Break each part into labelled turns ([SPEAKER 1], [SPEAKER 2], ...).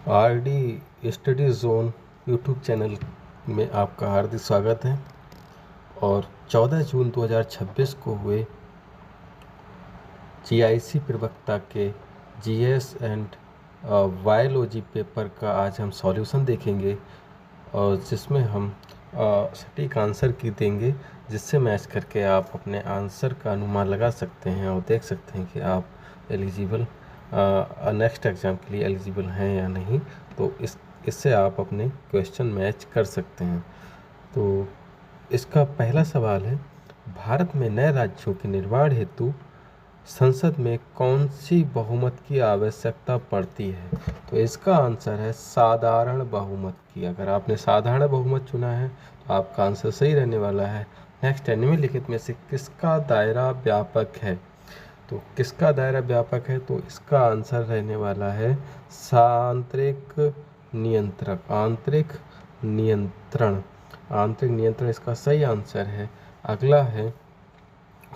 [SPEAKER 1] RD study zone YouTube channel में आपका हार्दिक स्वागत है। और 14 जून 2026 को हुए जीआईसी प्रवक्ता के जीएस एंड बायोलॉजी पेपर का आज हम सॉल्यूशन देखेंगे, और जिसमें हम सटीक आंसर की देंगे, जिससे मैच करके आप अपने आंसर का अनुमान लगा सकते हैं और देख सकते हैं कि आप एलिजिबल नेक्स्ट एग्ज़ाम के लिए एलिजिबल हैं या नहीं। तो इससे आप अपने क्वेश्चन मैच कर सकते हैं। तो इसका पहला सवाल है, भारत में नए राज्यों के निर्माण हेतु संसद में कौन सी बहुमत की आवश्यकता पड़ती है? तो इसका आंसर है साधारण बहुमत की। अगर आपने साधारण बहुमत चुना है तो आपका आंसर सही रहने वाला है। नेक्स्ट है, निम्नलिखित में से किसका दायरा व्यापक है? तो किसका दायरा व्यापक है? तो इसका आंसर रहने वाला है आंतरिक नियंत्रक, आंतरिक नियंत्रण। आंतरिक नियंत्रण इसका सही आंसर है। अगला है,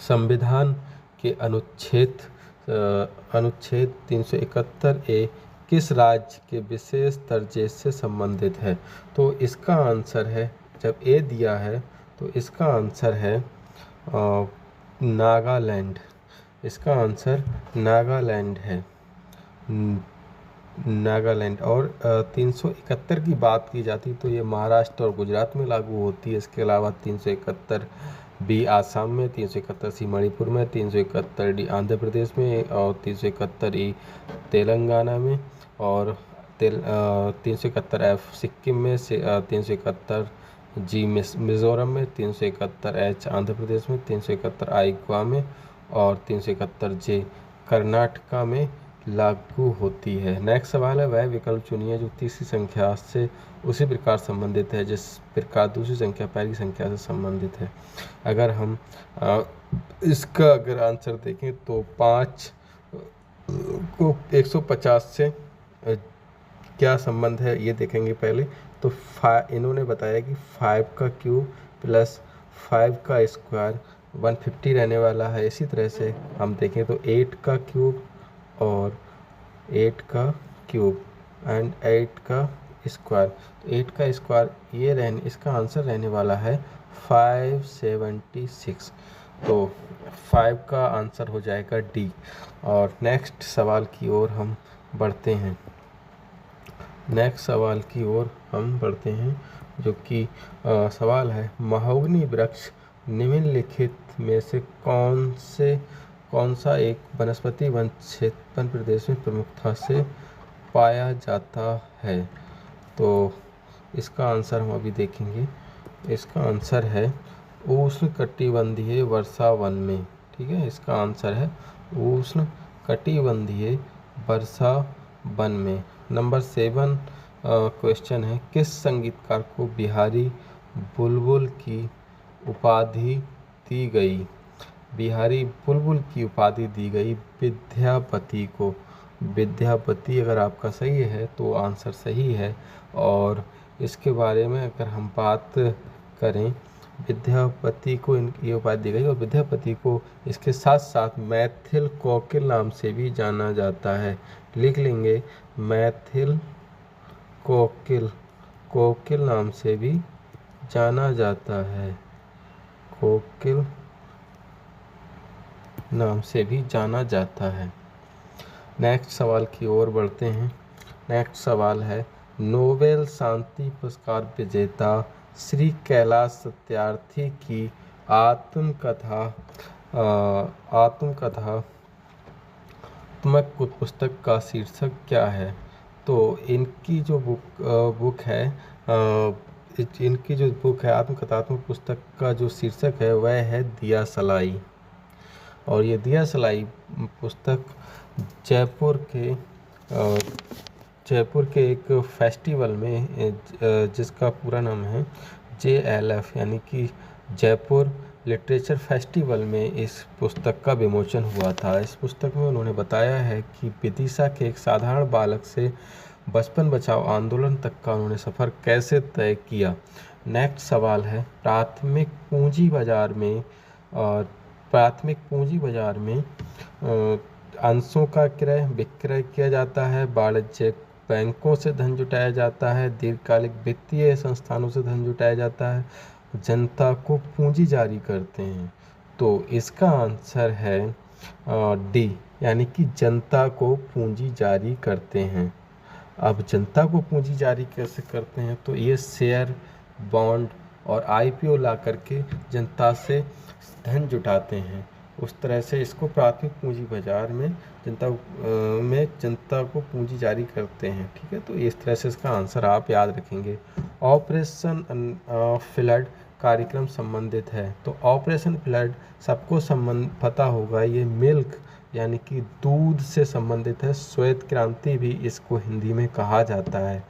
[SPEAKER 1] संविधान के अनुच्छेद 371A किस राज्य के विशेष दर्जे से संबंधित है? तो इसका आंसर है, जब ए दिया है तो इसका आंसर है नागालैंड। इसका आंसर नागालैंड है, नागालैंड। और 371 की बात की जाती तो ये महाराष्ट्र और गुजरात में लागू होती है। इसके अलावा 371 बी आसाम में, 371 सी मणिपुर में, 371 डी आंध्र प्रदेश में, और 371 ई तेलंगाना में, और 371 एफ सिक्किम में, 371 जी मिज़ोरम में, 371 एच आंध्र प्रदेश में, 371 आई गोवा में, और 371 जे कर्नाटका में लागू होती है। नेक्स्ट सवाल है, वह विकल्प चुनिए जो तीसरी संख्या से उसी प्रकार संबंधित है जिस प्रकार दूसरी संख्या पहली संख्या से संबंधित है। अगर हम इसका अगर आंसर देखें तो 5 को 150 से क्या संबंध है ये देखेंगे पहले। तो इन्होंने बताया कि 5 का क्यूब प्लस 5 का स्क्वायर 150 रहने वाला है। इसी तरह से हम देखें तो 8 का क्यूब और 8 का क्यूब एंड 8 का स्क्वायर, तो 8 का स्क्वायर ये इसका आंसर रहने वाला है 576। तो 5 का आंसर हो जाएगा डी। और नेक्स्ट सवाल की ओर हम बढ़ते हैं। जो कि सवाल है, महोगनी वृक्ष निम्नलिखित में से कौन सा एक वनस्पति वन क्षेत्र प्रदेश में प्रमुखता से पाया जाता है? तो इसका आंसर हम अभी देखेंगे। इसका आंसर है उष्णकटिबंधीय वर्षा वन में। ठीक है, इसका आंसर है उष्णकटिबंधीय वर्षा वन में। नंबर 7 क्वेश्चन है, किस संगीतकार को बिहारी बुलबुल की उपाधि दी गई? बिहारी बुलबुल की उपाधि दी गई विद्यापति को। विद्यापति अगर आपका सही है तो आंसर सही है। और इसके बारे में अगर हम बात करें, विद्यापति को ये उपाधि दी गई, और विद्यापति को इसके साथ साथ मैथिल कोकिल नाम से भी जाना जाता है। लिख लेंगे, मैथिल कोकिल नाम से भी जाना जाता है। कोकिल नाम से भी जाना जाता है। नेक्स्ट सवाल की ओर बढ़ते हैं। नेक्स्ट सवाल है, नोबेल शांति पुरस्कार विजेता श्री कैलाश सत्यार्थी की आत्मकथात्मक पुस्तक का शीर्षक क्या है? तो इनकी जो बुक है आत्मकथात्मक पुस्तक का जो शीर्षक है वह है दिया सलाई। और ये दिया सलाई पुस्तक जयपुर के एक फेस्टिवल में, जिसका पूरा नाम है JLF यानी कि जयपुर लिटरेचर फेस्टिवल में इस पुस्तक का विमोचन हुआ था। इस पुस्तक में उन्होंने बताया है कि विदिशा के एक साधारण बालक से बचपन बचाओ आंदोलन तक का उन्होंने सफ़र कैसे तय किया। नेक्स्ट सवाल है, प्राथमिक पूंजी बाजार में अंशों का क्रय विक्रय किया जाता है, वाणिज्यिक बैंकों से धन जुटाया जाता है, दीर्घकालिक वित्तीय संस्थानों से धन जुटाया जाता है, जनता को पूंजी जारी करते हैं। तो इसका आंसर है डी, यानी कि जनता को पूंजी जारी करते हैं। अब जनता को पूंजी जारी कैसे करते हैं, तो ये शेयर, बॉन्ड और आईपीओ ला करके जनता से धन जुटाते हैं। उस तरह से इसको प्राथमिक पूंजी बाजार में जनता को पूंजी जारी करते हैं। ठीक है, तो इस तरह से इसका आंसर आप याद रखेंगे। ऑपरेशन फ्लड कार्यक्रम संबंधित है, तो ऑपरेशन फ्लड सबको पता होगा, ये मिल्क यानी कि दूध से संबंधित है। श्वेत क्रांति भी इसको हिंदी में कहा जाता है।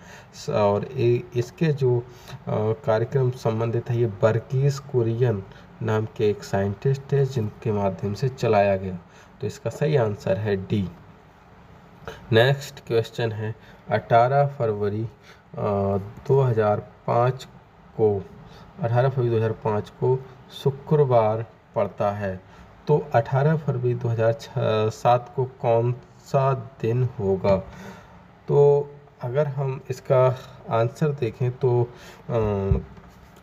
[SPEAKER 1] और इसके जो कार्यक्रम संबंधित है, ये वर्गीस कुरियन नाम के एक साइंटिस्ट थे जिनके माध्यम से चलाया गया। तो इसका सही आंसर है डी। नेक्स्ट क्वेश्चन है 18 फरवरी 2005 को शुक्रवार पड़ता है। तो 18 फरवरी 2007 को कौन सा दिन होगा? तो अगर हम इसका आंसर देखें तो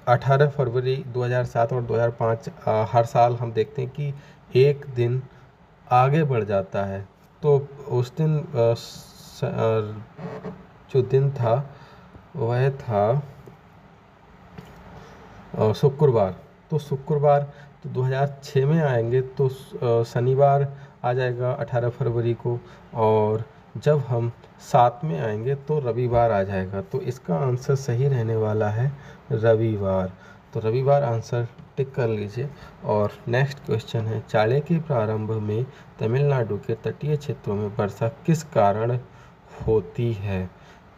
[SPEAKER 1] 18 फरवरी 2007 और 2005 हर साल हम देखते हैं कि एक दिन आगे बढ़ जाता है। तो उस दिन जो दिन था वह था शुक्रवार। तो शुक्रवार तो 2006 में आएंगे तो शनिवार आ जाएगा 18 फरवरी को, और जब हम 7 में आएंगे तो रविवार आ जाएगा। तो इसका आंसर सही रहने वाला है रविवार। तो रविवार आंसर टिक कर लीजिए। और नेक्स्ट क्वेश्चन है, चाणक्य के प्रारंभ में तमिलनाडु के तटीय क्षेत्रों में वर्षा किस कारण होती है?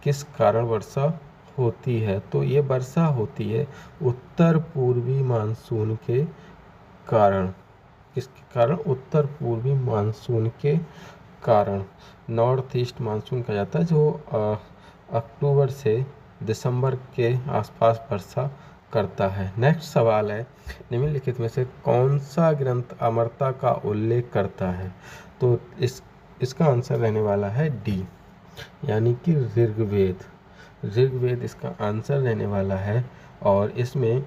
[SPEAKER 1] किस कारण वर्षा होती है? तो ये वर्षा होती है उत्तर पूर्वी मानसून के कारण। किसके कारण? उत्तर पूर्वी मानसून के कारण। नॉर्थ ईस्ट मानसून कहा जाता है, जो अक्टूबर से दिसंबर के आसपास वर्षा करता है। नेक्स्ट सवाल है, निम्नलिखित में से कौन सा ग्रंथ अमरता का उल्लेख करता है? तो इसका आंसर रहने वाला है डी, यानी कि ऋग्वेद। ऋग्वेद इसका आंसर रहने वाला है। और इसमें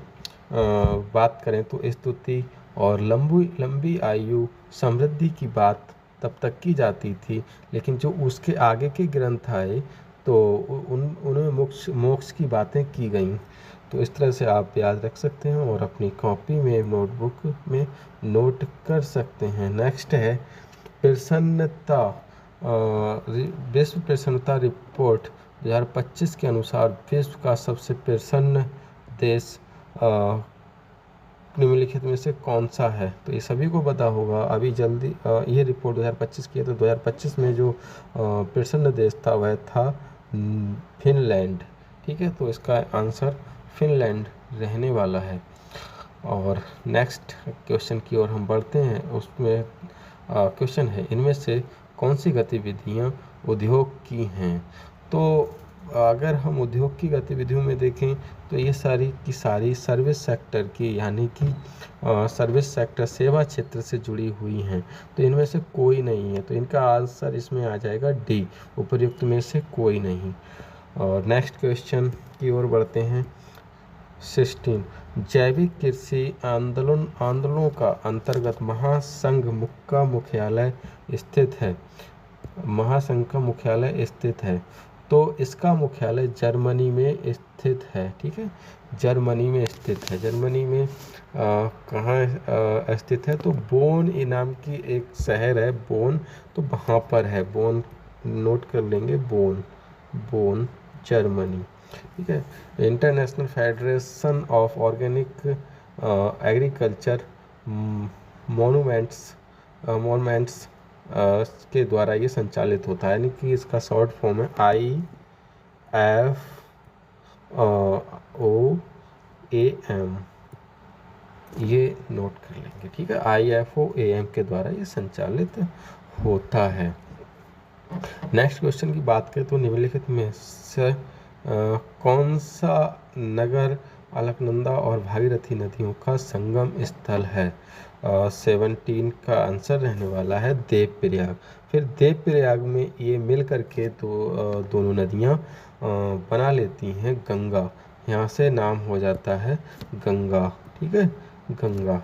[SPEAKER 1] बात करें तो स्तुति और लंबी आयु समृद्धि की बात तब तक की जाती थी, लेकिन जो उसके आगे के ग्रंथ आए तो उनमें मोक्ष की बातें की गईं। तो इस तरह से आप याद रख सकते हैं और अपनी कॉपी में, नोटबुक में नोट कर सकते हैं। नेक्स्ट है प्रसन्नता, विश्व प्रसन्नता रिपोर्ट 2025 के अनुसार विश्व का सबसे प्रसन्न देश निम्नलिखित में से कौन सा है? तो ये सभी को पता होगा। अभी जल्दी ये रिपोर्ट 2025 की है, तो 2025 में जो प्रसन्न देश था वह था फिनलैंड। ठीक है, तो इसका आंसर फिनलैंड रहने वाला है। और नेक्स्ट क्वेश्चन की ओर हम बढ़ते हैं। उसमें क्वेश्चन है, इनमें से कौन सी गतिविधियां उद्योग की हैं? तो अगर हम उद्योग की गतिविधियों में देखें तो ये सारी की सारी सर्विस सेक्टर की, यानी कि सर्विस सेक्टर, सेवा क्षेत्र से जुड़ी हुई हैं। तो इनमें से कोई नहीं है, तो इनका आंसर इसमें आ जाएगा डी, उपर्युक्त में से कोई नहीं। और नेक्स्ट क्वेश्चन की ओर बढ़ते हैं। 16 जैविक कृषि आंदोलनों का अंतर्गत महासंघ का मुख्यालय स्थित है। महासंघ का मुख्यालय स्थित है, तो इसका मुख्यालय जर्मनी में स्थित है। ठीक है, जर्मनी में स्थित है। जर्मनी में कहाँ स्थित है? तो बोन नाम की एक शहर है, बोन, तो वहाँ पर है। बोन नोट कर लेंगे, बोन जर्मनी। ठीक है, international federation of organic agriculture monuments के द्वारा ये संचालित होता है, यानी कि इसका शॉर्ट फॉर्म है IFOAM। ये नोट कर लेंगे। ठीक है, IFOAM के द्वारा ये संचालित होता है। नेक्स्ट क्वेश्चन की बात करें तो निम्नलिखित में से कौन सा नगर अलकनंदा और भागीरथी नदियों का संगम स्थल है? 17 का आंसर रहने वाला है देवप्रयाग। फिर देवप्रयाग में ये मिल करके दोनों नदियाँ बना लेती हैं गंगा, यहाँ से नाम हो जाता है गंगा। ठीक है, गंगा।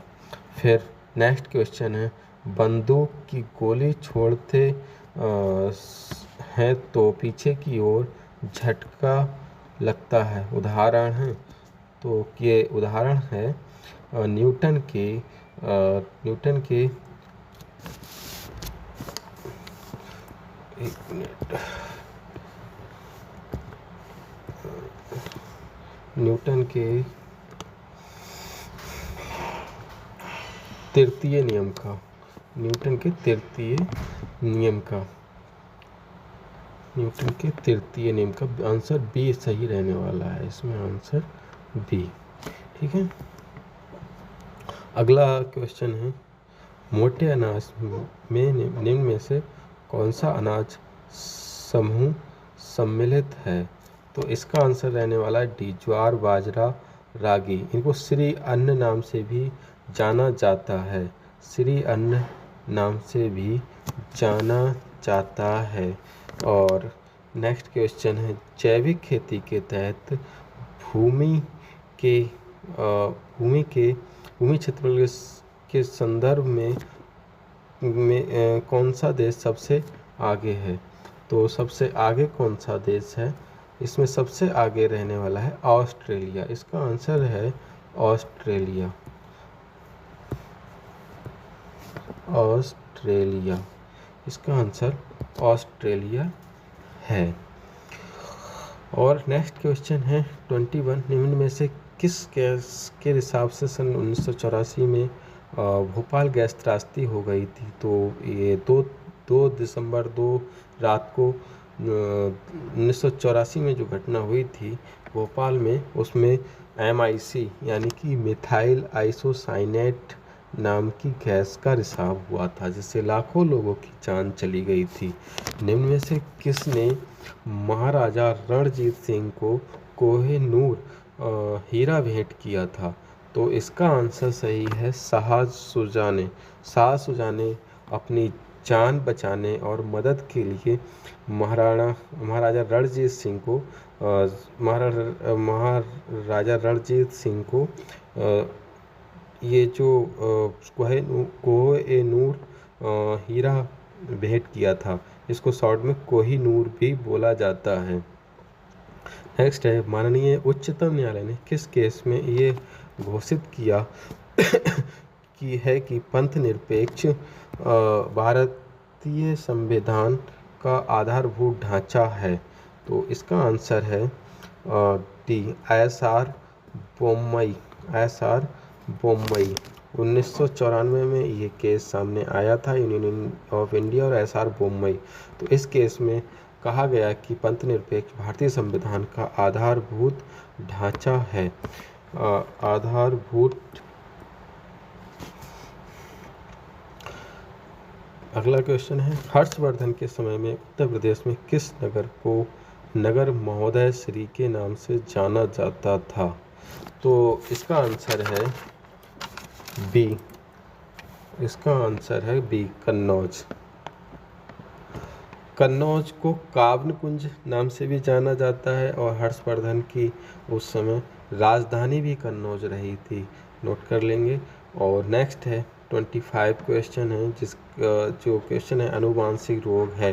[SPEAKER 1] फिर नेक्स्ट क्वेश्चन है, बंदूक की गोली छोड़ते हैं तो पीछे की ओर झटका लगता है, उदाहरण है। तो ये उदाहरण है न्यूटन के एक मिनट, न्यूटन के तृतीय नियम का, न्यूटन के तृतीय नियम का आंसर बी सही रहने वाला है, इसमें आंसर बी। ठीक है, अगला क्वेश्चन है, मोटे अनाज में निम्न में से कौन सा अनाज समूह सम्मिलित है? तो इसका आंसर रहने वाला है डी, ज्वार, बाजरा, रागी। इनको श्री अन्न नाम से भी जाना जाता है, श्री अन्न नाम से भी जाना जाता है। और नेक्स्ट क्वेश्चन है, जैविक खेती के तहत भूमि क्षेत्रफल के संदर्भ में कौन सा देश सबसे आगे है? तो सबसे आगे कौन सा देश है? इसमें सबसे आगे रहने वाला है ऑस्ट्रेलिया, इसका आंसर है ऑस्ट्रेलिया। इसका आंसर ऑस्ट्रेलिया है। और नेक्स्ट क्वेश्चन है 21, निम्न में से किस गैस के हिसाब से सन 1984 में भोपाल गैस त्रासदी हो गई थी? तो ये 2 दिसंबर 2 रात को 1984 में जो घटना हुई थी भोपाल में, उसमें MIC यानी कि मिथाइल आइसोसाइनेट नाम की गैस का रिसाव हुआ था, जिससे लाखों लोगों की जान चली गई थी। निम्न में से किसने महाराजा रणजीत सिंह को कोहिनूर हीरा भेंट किया था? तो इसका आंसर सही है शाह शुजा ने। शाह शुजा ने अपनी जान बचाने और मदद के लिए महाराजा रणजीत सिंह को ये जो कोहिनूर हीरा भेंट किया था, इसको शॉर्ट में कोहिनूर भी बोला जाता है। नेक्स्ट है, माननीय उच्चतम न्यायालय ने किस केस में ये घोषित किया कि पंथ निरपेक्ष भारतीय संविधान का आधारभूत ढांचा है? तो इसका आंसर है डी, SR बोम्मई। 1994 में ये केस सामने आया था, यूनियन ऑफ इंडिया और SR बोम्मई। तो इस केस में कहा गया कि पंथ निरपेक्ष भारतीय संविधान का आधारभूत ढांचा है। अगला क्वेश्चन है, हर्षवर्धन के समय में उत्तर प्रदेश में किस नगर को नगर महोदय श्री के नाम से जाना जाता था? तो इसका आंसर है बी, कन्नौज। कन्नौज को काव्य कुंज नाम से भी जाना जाता है, और हर्षवर्धन की उस समय राजधानी भी कन्नौज रही थी, नोट कर लेंगे। और नेक्स्ट है 25 क्वेश्चन है, जो क्वेश्चन है अनुवांशिक रोग है।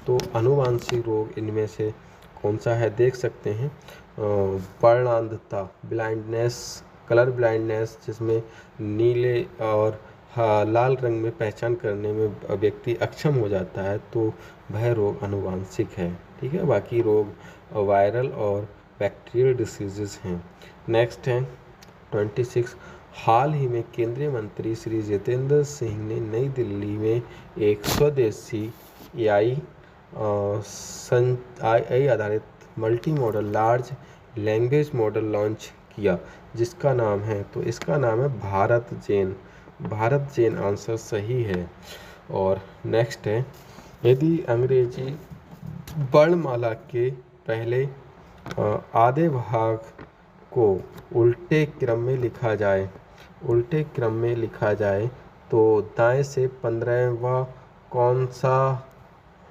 [SPEAKER 1] तो अनुवांशिक रोग इनमें से कौन सा है, देख सकते हैं। वर्णांधता, ब्लाइंडनेस, कलर ब्लाइंडनेस, जिसमें नीले और लाल रंग में पहचान करने में व्यक्ति अक्षम हो जाता है, तो वह रोग अनुवांशिक है। ठीक है, बाकी रोग वायरल और बैक्टीरियल डिसीजेस हैं। नेक्स्ट है 26, हाल ही में केंद्रीय मंत्री श्री जितेंद्र सिंह ने नई दिल्ली में एक स्वदेशी AI आधारित multi modal large language model launch किया, जिसका नाम है, तो इसका नाम है भारत जेन आंसर सही है। और नेक्स्ट है, यदि अंग्रेजी वर्णमाला के पहले आधे भाग को उल्टे क्रम में लिखा जाए तो दाएं से 15वां कौन सा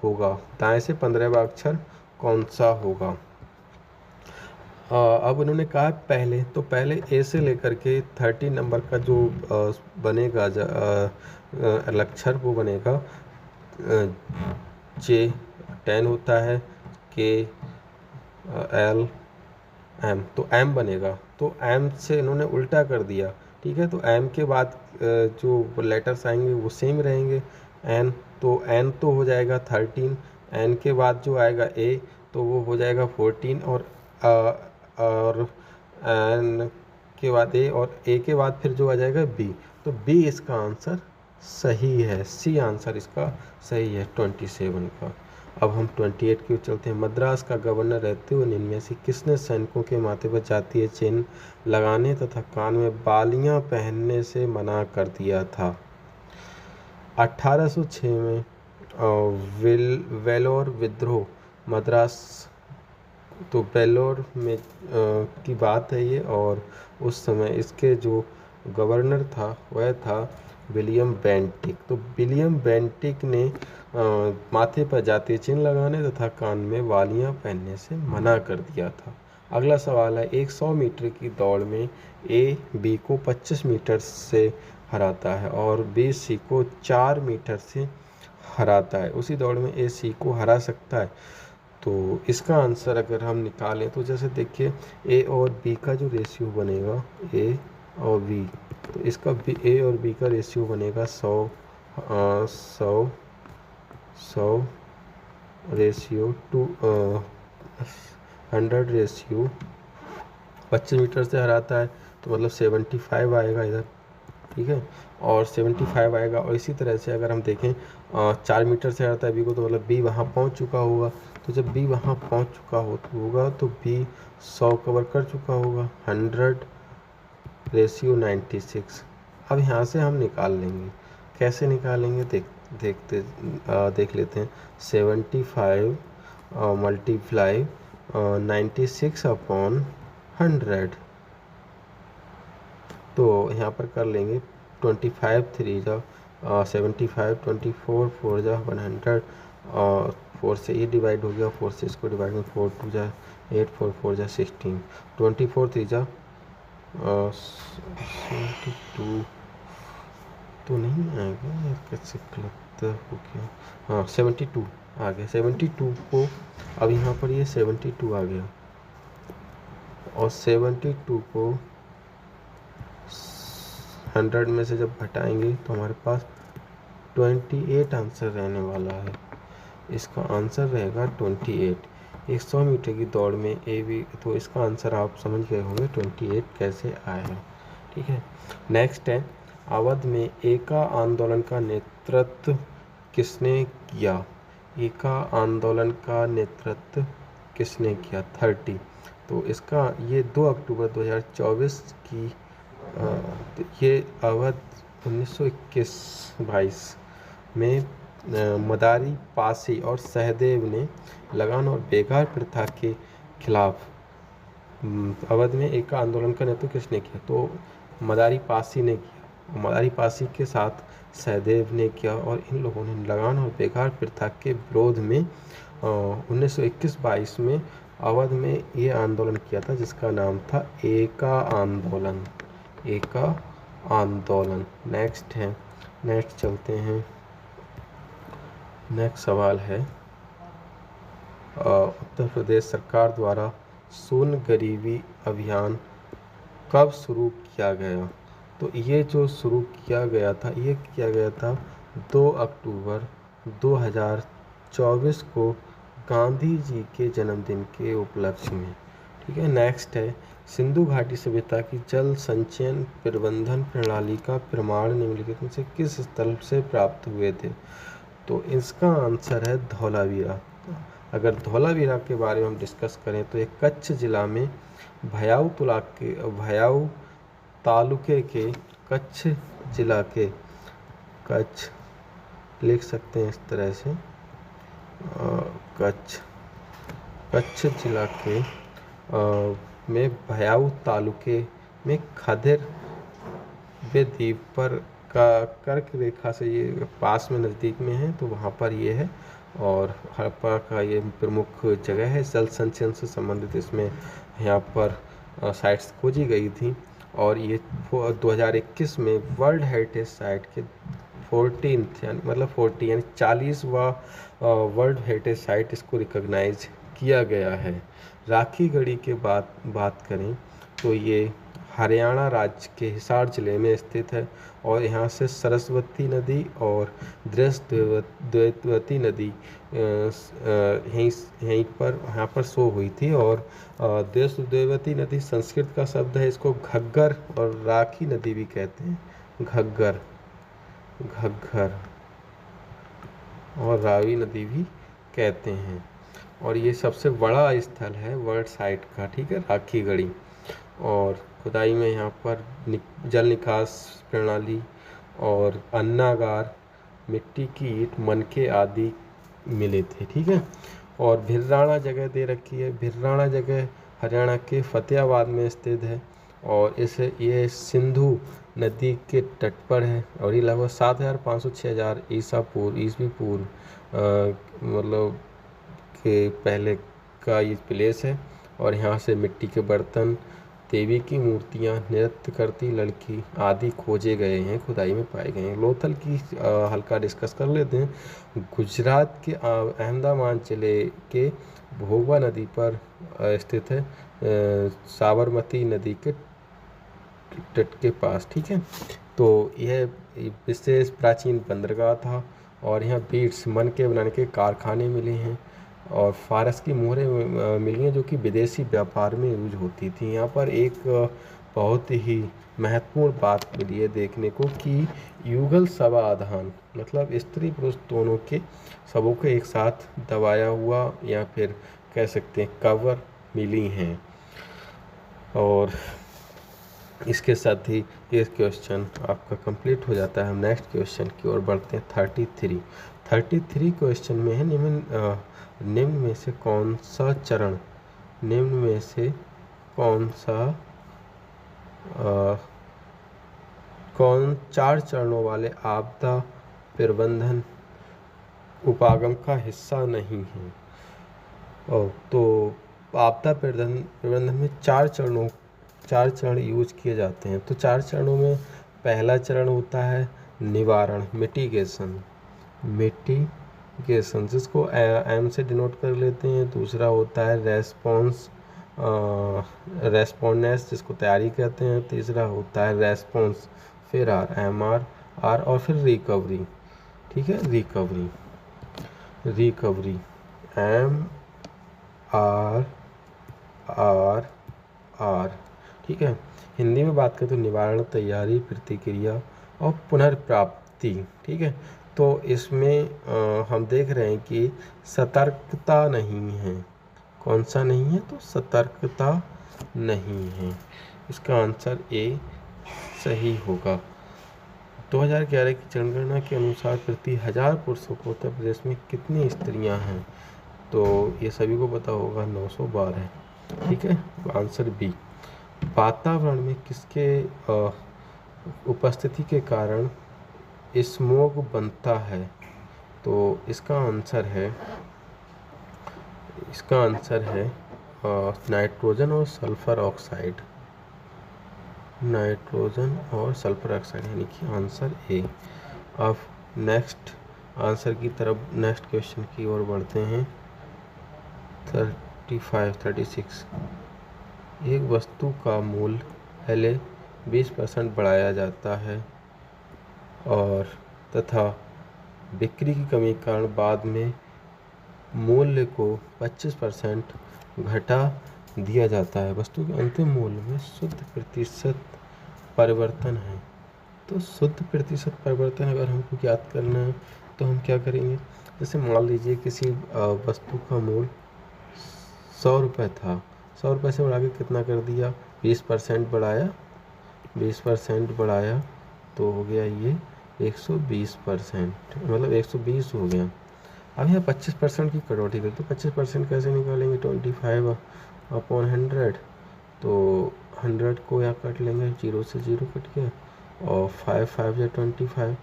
[SPEAKER 1] होगा, दाएं से 15वां अक्षर कौन सा होगा। अब उन्होंने कहा पहले, तो पहले ए से लेकर के 30 नंबर का जो बनेगा अक्षर वो बनेगा जे 10 होता है, के एल एम, तो एम बनेगा। तो एम से इन्होंने उल्टा कर दिया, ठीक है। तो एम के बाद जो लेटर्स आएंगे वो सेम रहेंगे, एन, तो एन तो हो जाएगा 13, एन के बाद जो आएगा ए तो वो हो जाएगा 14, और एन के बाद ए, और ए के बाद फिर जो आ जाएगा बी, तो बी इसका आंसर सही है, सी आंसर इसका सही है 27 का। अब हम 28 की ओर चलते हैं। मद्रास का गवर्नर रहते हुए इनमें से किसने सैनिकों के माथे पर जातीय चिन्ह लगाने तथा कान में बालियां पहनने से मना कर दिया था। 1806 में वेलोर विद्रोह, मद्रास, तो वेलोर में की बात है ये, और उस समय इसके जो गवर्नर था वह था विलियम बेंटिक। तो विलियम बेंटिक ने माथे पर जातीय चिन्ह लगाने तथा कान में वालियां पहनने से मना कर दिया था। अगला सवाल है, 100 मीटर की दौड़ में ए बी को 25 मीटर से हराता है और बी सी को 4 मीटर से हराता है। उसी दौड़ में ए सी को हरा सकता है, तो इसका आंसर अगर हम निकालें तो जैसे देखिए ए और बी का जो रेशियो बनेगा, ए और बी, तो इसका बी ए और बी का रेशियो बनेगा 100 रेशियो टू 100 रेशियो 25 मीटर से हराता है, तो मतलब 75 आएगा इधर, ठीक है, और 75 आएगा। और इसी तरह से अगर हम देखें 4 मीटर से हराता है बी को, तो मतलब बी वहाँ पहुँच चुका होगा। तो जब बी वहाँ पहुँच चुका होगा तो बी 100 कवर कर चुका होगा, 100 रेशियो 96। अब यहाँ से हम निकाल लेंगे, कैसे निकालेंगे देख लेते हैं। 75 मल्टीप्लाई 96 अपॉन 100, तो यहाँ पर कर लेंगे 25 3 जा 75, 24 4 जा 100, और 4 से ये डिवाइड हो गया, 4 से इसको डिवाइड में 4 2 जा 8, 4 4 जा 16, 24 3 जा 72, तो नहीं आएगा यार, कैसे गलत हो गया, हाँ 72 आ गया। 72 को अब यहाँ पर ये 72 आ गया, और 72 को 100 में से जब घटाएंगे तो हमारे पास 28 आंसर रहने वाला है। इसका आंसर रहेगा 28। 100 मीटर की दौड़ में ए बी, तो इसका आंसर आप समझ गए होंगे 28 कैसे आया, ठीक है। नेक्स्ट है, अवध में एका आंदोलन का नेतृत्व किसने किया। एका आंदोलन का नेतृत्व किसने किया, 30। तो इसका ये 2 अक्टूबर 2024 की तो ये अवध 1921-22 में मदारी पासी और सहदेव ने लगान और बेगार प्रथा के खिलाफ अवध में एक आंदोलन का नेतृत्व किसने किया, तो मदारी पासी ने किया। मदारी पासी के साथ सहदेव ने किया, और इन लोगों ने लगान और बेगार प्रथा के विरोध में 1921-22 में अवध में ये आंदोलन किया था, जिसका नाम था एका आंदोलन, एका आंदोलन। नेक्स्ट चलते हैं। नेक्स्ट सवाल है, उत्तर प्रदेश सरकार द्वारा शून्य गरीबी अभियान कब शुरू किया गया। तो ये जो शुरू किया गया था, ये किया गया था 2 अक्टूबर 2024 को गांधी जी के जन्मदिन के उपलक्ष्य में, ठीक है। नेक्स्ट है, सिंधु घाटी सभ्यता की जल संचयन प्रबंधन प्रणाली का प्रमाण निम्नलिखित में से किस स्थल से प्राप्त हुए थे। तो इसका आंसर है धौलावीरा। अगर धौलावीरा के बारे में हम डिस्कस करें तो ये कच्छ जिला में भयाऊ तालुके के कच्छ जिला के, कच्छ लिख सकते हैं इस तरह से, कच्छ जिला के में भयाऊ तालुके में खदिर द्वीप पर का कर्क रेखा से ये पास में नज़दीक में है, तो वहाँ पर ये है। और हड़प्पा का ये प्रमुख जगह है। जल संचयन से संबंधित इसमें यहाँ पर साइट्स खोजी गई थी। और ये 2021 में वर्ल्ड हेरिटेज साइट के 14th यानी 40वां वर्ल्ड हेरिटेज साइट इसको रिकॉग्नाइज किया गया है। राखी गढ़ी के बात करें तो ये हरियाणा राज्य के हिसार जिले में स्थित है। और यहाँ से सरस्वती नदी और द्वेतवती नदी यहीं पर यहाँ पर शो हुई थी। और द्वेतवती नदी संस्कृत का शब्द है, इसको घग्गर और राखी नदी भी कहते हैं। घग्गर और रावी नदी भी कहते हैं। और ये सबसे बड़ा स्थल है वर्ल्ड साइट का, ठीक है, राखी गढ़ी। और खुदाई में यहाँ पर जल निकास प्रणाली और अन्नागार, मिट्टी की ईंट, मनके आदि मिले थे, ठीक है। और भिर्राणा जगह दे रखी है। भिर्राणा जगह हरियाणा के फतेहाबाद में स्थित है। और ये सिंधु नदी के तट पर है। और ये लगभग 7500-6000 ईस्वी पूर्व मतलब के पहले का ये प्लेस है। और यहाँ से मिट्टी के बर्तन, देवी की मूर्तियाँ, नृत्य करती लड़की आदि खोजे गए हैं, खुदाई में पाए गए हैं। लोथल की हल्का डिस्कस कर लेते हैं। गुजरात के अहमदाबाद जिले के भोगवा नदी पर स्थित है, साबरमती नदी के तट के पास, ठीक है। तो यह विशेष प्राचीन बंदरगाह था। और यहाँ बीड्स, मन के बनाने के कारखाने मिले हैं। और फारस की मोहरें मिली हैं जो कि विदेशी व्यापार में यूज होती थी। यहाँ पर एक बहुत ही महत्वपूर्ण बात मिली है देखने को कि युगल शवाधान मतलब स्त्री पुरुष दोनों के शवों को एक साथ दबाया हुआ या फिर कह सकते हैं कवर मिली हैं। और इसके साथ ही ये क्वेश्चन आपका कंप्लीट हो जाता है। हम नेक्स्ट क्वेश्चन की ओर बढ़ते हैं। 33 क्वेश्चन में है निम्न में से कौन सा चरण कौन 4 चरणों वाले आपदा प्रबंधन उपागम का हिस्सा नहीं है। और तो आपदा प्रबंधन में 4 चरण यूज किए जाते हैं। तो 4 चरणों में पहला चरण होता है निवारण, मिटिगेशन, जिसको एम से डिनोट कर लेते हैं। दूसरा होता है रेस्पॉन्डेंस, जिसको तैयारी कहते हैं। तीसरा होता है रेस्पॉन्स, फिर MR और फिर रिकवरी, ठीक है। रिकवरी MRR, ठीक है। हिंदी में बात करें तो निवारण, तैयारी, प्रतिक्रिया और पुनर्प्राप्ति, ठीक है। तो इसमें हम देख रहे हैं कि सतर्कता नहीं है। कौन सा नहीं है? तो सतर्कता नहीं है। इसका आंसर ए सही होगा। 2011 की जनगणना के अनुसार प्रति 1000 पुरुषों को उत्तर प्रदेश में कितनी स्त्रियां हैं? तो ये सभी को पता होगा, 912, ठीक है। Answer B. वातावरण में किसके उपस्थिति के कारण स्मोग बनता है? तो इसका आंसर है नाइट्रोजन और सल्फर ऑक्साइड। यानी कि आंसर ए। अब नेक्स्ट क्वेश्चन की ओर बढ़ते हैं। 36। एक वस्तु का मूल्य पहले 20% बढ़ाया जाता है और तथा बिक्री की कमी के कारण बाद में मूल्य को 25% घटा दिया जाता है। वस्तु के अंतिम मूल्य में शुद्ध प्रतिशत परिवर्तन है। तो शुद्ध प्रतिशत परिवर्तन अगर हमको ज्ञात करना है तो हम क्या करेंगे? जैसे मान लीजिए किसी वस्तु का मूल्य 100 रुपये था, 100 रुपये से बढ़ा के कितना कर दिया? 20% बढ़ाया तो हो गया ये 120%, मतलब 120 हो गया। अब यहाँ 25% की कटौती करें तो 25% कैसे निकालेंगे? 25/100, तो 100 को यहाँ काट लेंगे, 0 से 0 कट गया और 5 5 जा 25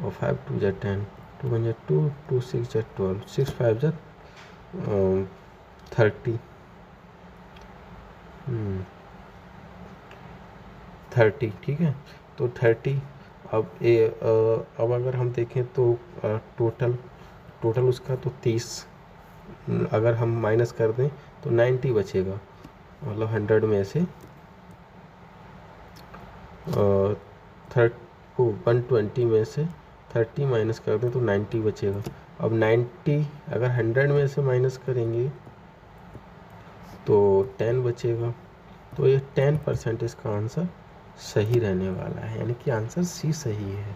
[SPEAKER 1] और 5 2 जा 10, 2 1 जा 2, 2 6 जा 12, 6 5 जा 30, 30 ठीक है। तो 30 अब अगर हम देखें तो टोटल उसका तो 30, अगर हम माइनस कर दें तो 90 बचेगा, मतलब 100 में से 120 में से 30 माइनस कर दें तो 90 बचेगा। अब 90 अगर 100 में से माइनस करेंगे तो 10 बचेगा। तो ये 10% इसका आंसर सही रहने वाला है, यानी कि आंसर सी सही है।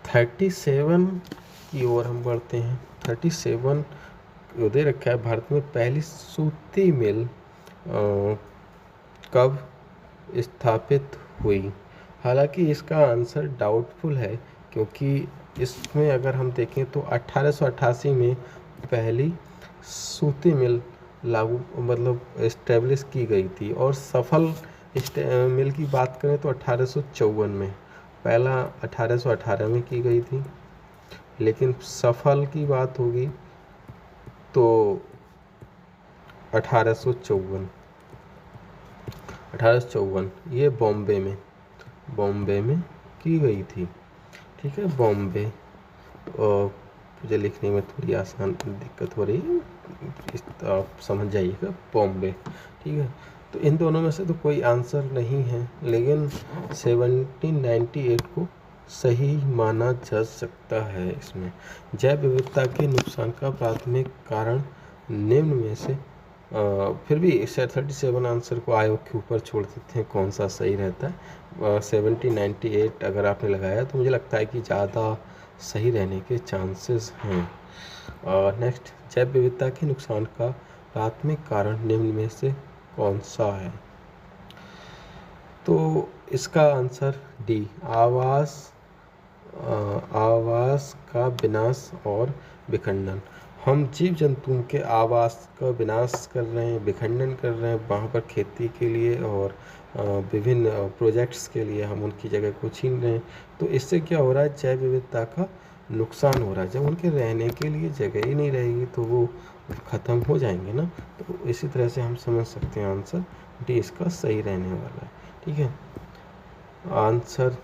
[SPEAKER 1] 37 की ओर हम बढ़ते हैं। 37 दे रखा है, भारत में पहली सूती मिल कब स्थापित हुई। हालांकि इसका आंसर डाउटफुल है, क्योंकि इसमें अगर हम देखें तो 1888 में पहली सूती मिल इस्टेब्लिश की गई थी, और सफल मिल की बात करें तो 1854 में, पहला 1818 में की गई थी, लेकिन सफल की बात होगी तो 1854 ये बॉम्बे में की गई थी। ठीक है, बॉम्बे। और मुझे लिखने में थोड़ी आसान दिक्कत हो रही है, आप समझ जाइएगा, बॉम्बे। ठीक है, तो इन दोनों में से तो कोई आंसर नहीं है, लेकिन 1798 को सही माना जा सकता है। इसमें जैव विविधता के नुकसान का प्राथमिक कारण निम्न में से फिर भी 37 आंसर को आयोग के ऊपर छोड़ देते हैं, कौन सा सही रहता है। 1798 अगर आपने लगाया तो मुझे लगता है कि ज़्यादा सही रहने के चांसेस हैं। नेक्स्ट, जैव विविधता के नुकसान का प्राथमिक कारण निम्न में से कौन सा है। तो इसका आंसर डी, आवास का विनाश और विखंडन। हम जीव जंतुओं के आवास का विनाश कर रहे हैं, विखंडन कर रहे हैं, वहाँ पर खेती के लिए और विभिन्न प्रोजेक्ट्स के लिए हम उनकी जगह को छीन रहे हैं। तो इससे क्या हो रहा है, जैव विविधता का नुकसान हो रहा है। जब उनके रहने के लिए जगह ही नहीं रहेगी तो वो ख़त्म हो जाएंगे ना। तो इसी तरह से हम समझ सकते हैं आंसर डी इसका सही रहने वाला है। ठीक है, आंसर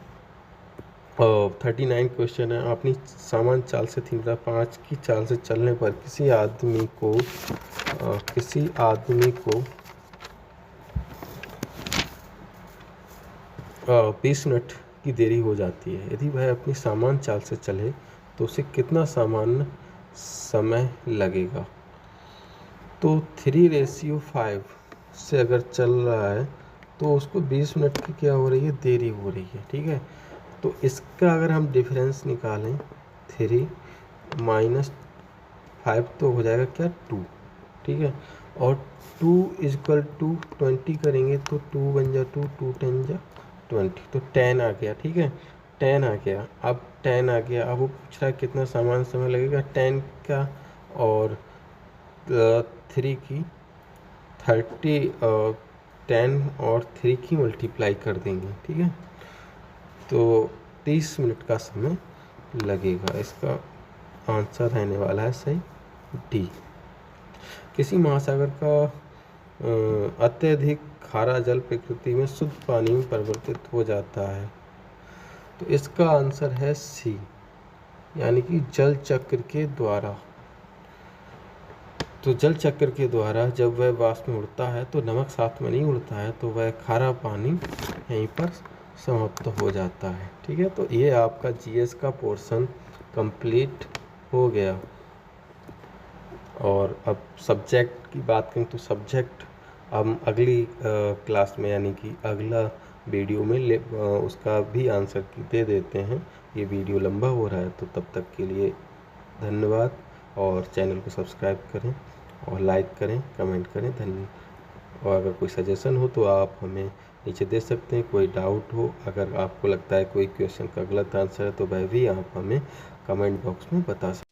[SPEAKER 1] 39 क्वेश्चन है। अपनी सामान्य चाल से 3/5 की चाल से चलने पर किसी आदमी को 20 मिनट की देरी हो जाती है। यदि वह अपनी सामान्य चाल से चले तो उसे कितना सामान्य समय लगेगा। तो 3:5 से अगर चल रहा है तो उसको 20 मिनट की क्या हो रही है, देरी हो रही है। ठीक है, तो इसका अगर हम डिफरेंस निकालें 3 - 5 तो हो जाएगा क्या, 2। ठीक है, और 2 = 20 करेंगे तो 2 बन जा 2, 2 10 जा 20, तो 10 आ गया। ठीक है, 10 आ गया। अब 10 आ गया, अब वो पूछ रहा है कितना सामान्य समय लगेगा 10 का, और 3 की 30 10 और 3 की मल्टीप्लाई कर देंगे। ठीक है, तो 30 मिनट का समय लगेगा। इसका आंसर रहने वाला है सही डी। किसी महासागर का अत्यधिक खारा जल प्रकृति में शुद्ध पानी में परिवर्तित हो जाता है। तो इसका आंसर है सी, यानी कि जल चक्र के द्वारा। तो जल चक्र के द्वारा जब वह वाष्प में उड़ता है तो नमक साथ में नहीं उड़ता है, तो वह खारा पानी यहीं पर समाप्त हो जाता है। ठीक है, तो ये आपका जीएस का पोर्शन कंप्लीट हो गया। और अब सब्जेक्ट की बात करें तो सब्जेक्ट हम अगली क्लास में, यानी कि अगला वीडियो में उसका भी आंसर दे देते हैं। ये वीडियो लंबा हो रहा है, तो तब तक के लिए धन्यवाद, और चैनल को सब्सक्राइब करें और लाइक करें, कमेंट करें। धन्यवाद। और अगर कोई सजेशन हो तो आप हमें नीचे दे सकते हैं। कोई डाउट हो, अगर आपको लगता है कोई क्वेश्चन का गलत आंसर है, तो वह भी आप हमें कमेंट बॉक्स में बता सकते हैं।